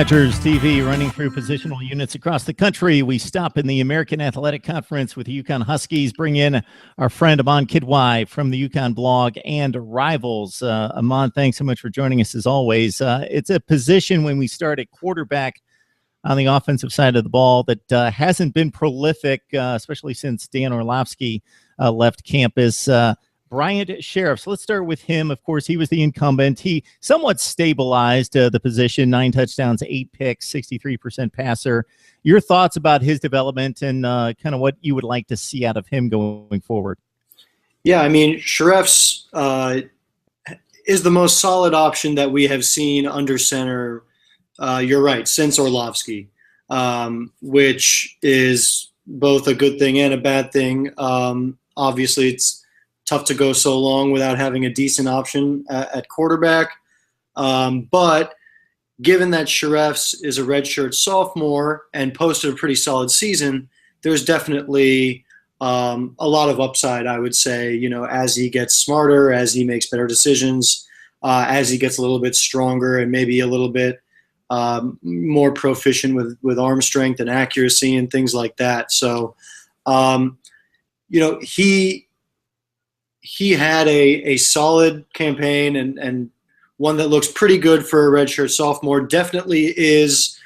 MarkRogersTV running through positional units across the country. We stop in the American Athletic Conference with the UConn Huskies. Bring in our friend Aman Kidwai from the UConn blog and Rivals. Aman, thanks so much for joining us as always. It's a position when we start at quarterback on the offensive side of the ball that hasn't been prolific, especially since Dan Orlovsky left campus. Bryant Shirreffs. Let's start with him. Of course, he was the incumbent. He somewhat stabilized the position, 9 touchdowns, 8 picks, 63% passer. Your thoughts about his development and kind of what you would like to see out of him going forward? Yeah, I mean, Shirreffs is the most solid option that we have seen under center, you're right, since Orlovsky, which is both a good thing and a bad thing. Obviously, it's tough to go so long without having a decent option at quarterback. But given that Shirreffs is a redshirt sophomore and posted a pretty solid season, there's definitely a lot of upside, I would say, as he gets smarter, as he makes better decisions, as he gets a little bit stronger and maybe a little bit more proficient with arm strength and accuracy and things like that. So, he had a solid campaign and one that looks pretty good for a redshirt sophomore. Definitely is,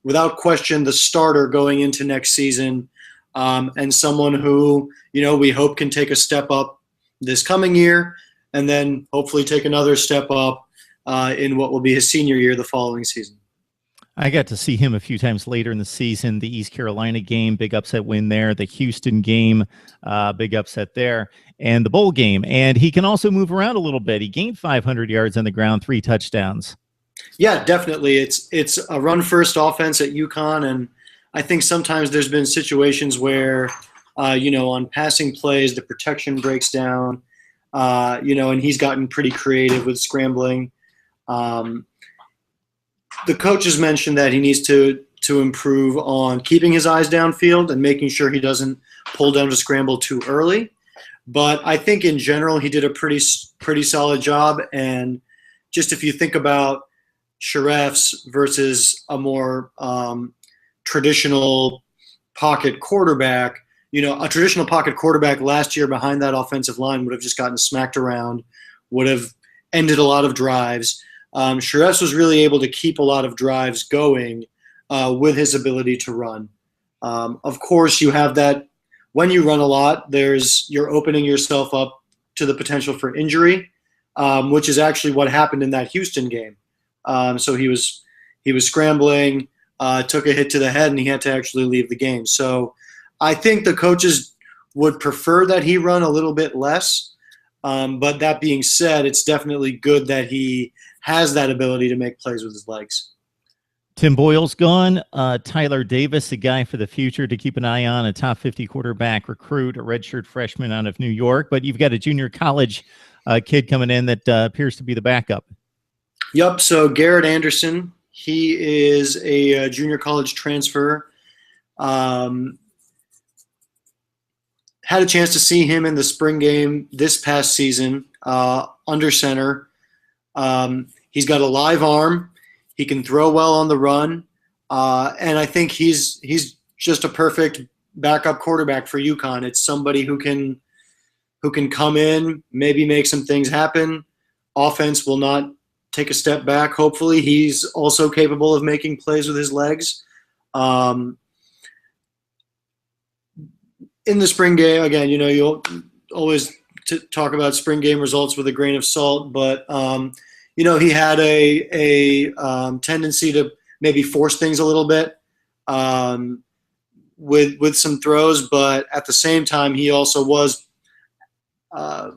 without question, the starter going into next season, and someone who, we hope can take a step up this coming year and then hopefully take another step up in what will be his senior year the following season. I got to see him a few times later in the season, the East Carolina game, big upset win there, the Houston game, big upset there, and the bowl game. And he can also move around a little bit. He gained 500 yards on the ground, 3 touchdowns. Yeah, definitely. It's a run-first offense at UConn, and I think sometimes there's been situations where, on passing plays, the protection breaks down, and he's gotten pretty creative with scrambling. The coaches mentioned that he needs to improve on keeping his eyes downfield and making sure he doesn't pull down to scramble too early. But I think in general he did a pretty solid job. And just if you think about Shirreffs versus a more traditional pocket quarterback, a traditional pocket quarterback last year behind that offensive line would have just gotten smacked around, would have ended a lot of drives. Shirreffs was really able to keep a lot of drives going with his ability to run. Of course, you have that when you run a lot, you're opening yourself up to the potential for injury, which is actually what happened in that Houston game. So he was scrambling, took a hit to the head, and he had to actually leave the game. So I think the coaches would prefer that he run a little bit less. But that being said, it's definitely good that he has that ability to make plays with his legs. Tim Boyle's gone. Tyler Davis, a guy for the future to keep an eye on, a top 50 quarterback recruit, a redshirt freshman out of New York. But you've got a junior college kid coming in that appears to be the backup. Yep, so Garrett Anderson, he is a junior college transfer. Had a chance to see him in the spring game this past season under center. He's got a live arm. He can throw well on the run. And I think he's just a perfect backup quarterback for UConn. It's somebody who can come in, maybe make some things happen. Offense will not take a step back, hopefully. He's also capable of making plays with his legs. In the spring game, again, you'll always talk about spring game results with a grain of salt, but he had a tendency to maybe force things a little bit with some throws, but at the same time, he also was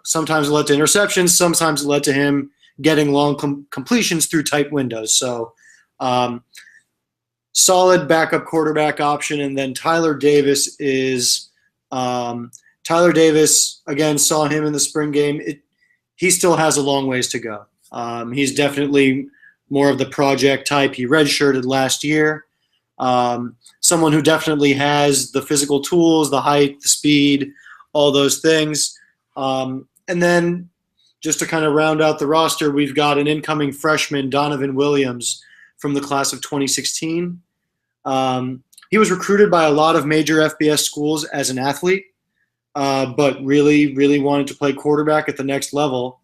sometimes it led to interceptions, sometimes it led to him getting long completions through tight windows. So solid backup quarterback option. And then Tyler Davis again, saw him in the spring game. He still has a long ways to go. He's definitely more of the project type. He redshirted last year. Someone who definitely has the physical tools, the height, the speed, all those things. And then just to kind of round out the roster, we've got an incoming freshman, Donovan Williams, from the class of 2016. He was recruited by a lot of major FBS schools as an athlete, but really, really wanted to play quarterback at the next level.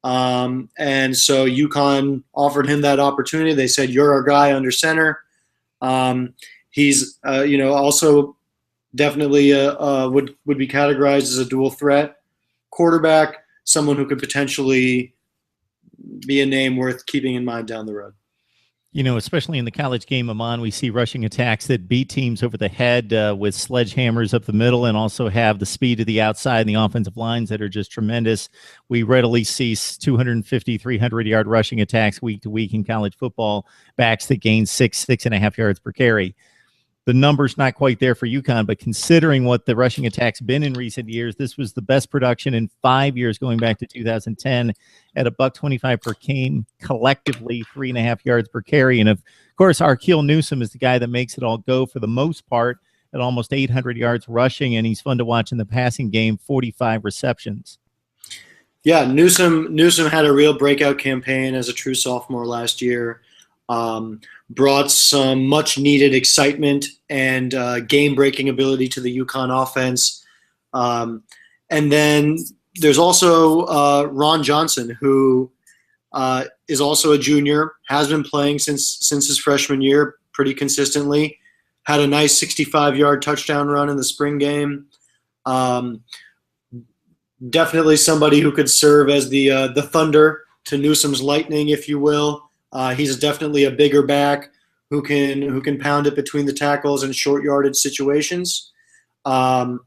And so UConn offered him that opportunity. They said, "You're our guy under center." He's, also definitely would be categorized as a dual threat quarterback, someone who could potentially be a name worth keeping in mind down the road. Especially in the college game, Aman, we see rushing attacks that beat teams over the head with sledgehammers up the middle, and also have the speed to the outside and the offensive lines that are just tremendous. We readily see 250, 300-yard rushing attacks week to week in college football, backs that gain 6.5 yards per carry. The number's not quite there for UConn, but considering what the rushing attack's been in recent years, this was the best production in 5 years going back to 2010 at $1.25 per game, collectively 3.5 yards per carry. And of course, Arkeel Newsome is the guy that makes it all go for the most part at almost 800 yards rushing, and he's fun to watch in the passing game, 45 receptions. Yeah, Newsome had a real breakout campaign as a true sophomore last year. Brought some much-needed excitement and game-breaking ability to the UConn offense. And then there's also Ron Johnson, who is also a junior, has been playing since his freshman year pretty consistently. Had a nice 65-yard touchdown run in the spring game. Definitely somebody who could serve as the thunder to Newsome's lightning, if you will. He's definitely a bigger back who can pound it between the tackles in short yardage situations. And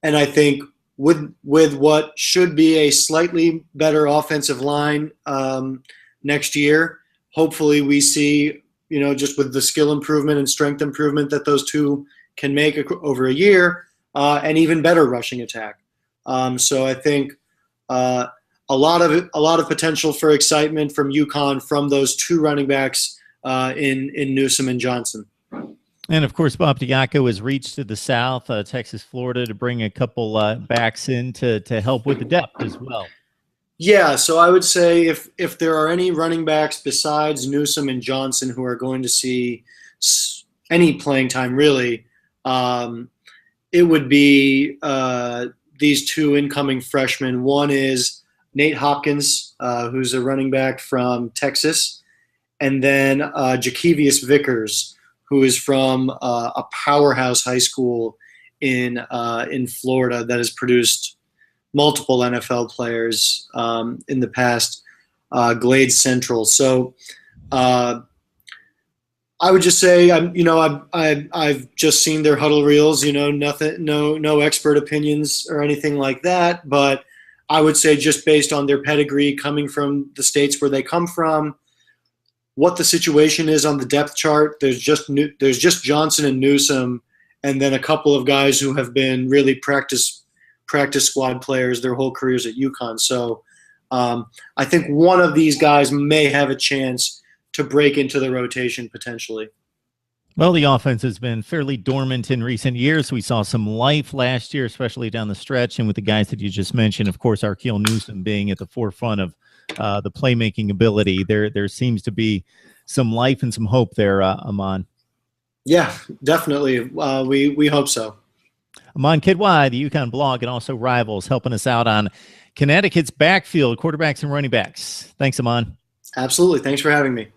I think with what should be a slightly better offensive line next year, hopefully we see, just with the skill improvement and strength improvement that those two can make over a year, an even better rushing attack. So I think a lot of potential for excitement from UConn from those two running backs in Newsome and Johnson. And of course, Bob Diaco has reached to the south, Texas, Florida, to bring a couple backs in to help with the depth as well. Yeah, so I would say if there are any running backs besides Newsome and Johnson who are going to see any playing time, really, it would be these two incoming freshmen. One is Nate Hopkins, who's a running back from Texas, and then Jakevius Vickers, who is from a powerhouse high school in Florida that has produced multiple NFL players in the past, Glade Central. So I would just say, I've just seen their huddle reels. Nothing, no expert opinions or anything like that, but I would say just based on their pedigree coming from the states where they come from, what the situation is on the depth chart, there's just Johnson and Newsome, and then a couple of guys who have been really practice squad players their whole careers at UConn. So I think one of these guys may have a chance to break into the rotation potentially. Well, the offense has been fairly dormant in recent years. We saw some life last year, especially down the stretch, and with the guys that you just mentioned, of course, Arkeel Newsome being at the forefront of the playmaking ability. There seems to be some life and some hope there, Aman. Yeah, definitely. We hope so. Aman Kidwai, the UConn blog, and also Rivals, helping us out on Connecticut's backfield, quarterbacks and running backs. Thanks, Aman. Absolutely. Thanks for having me.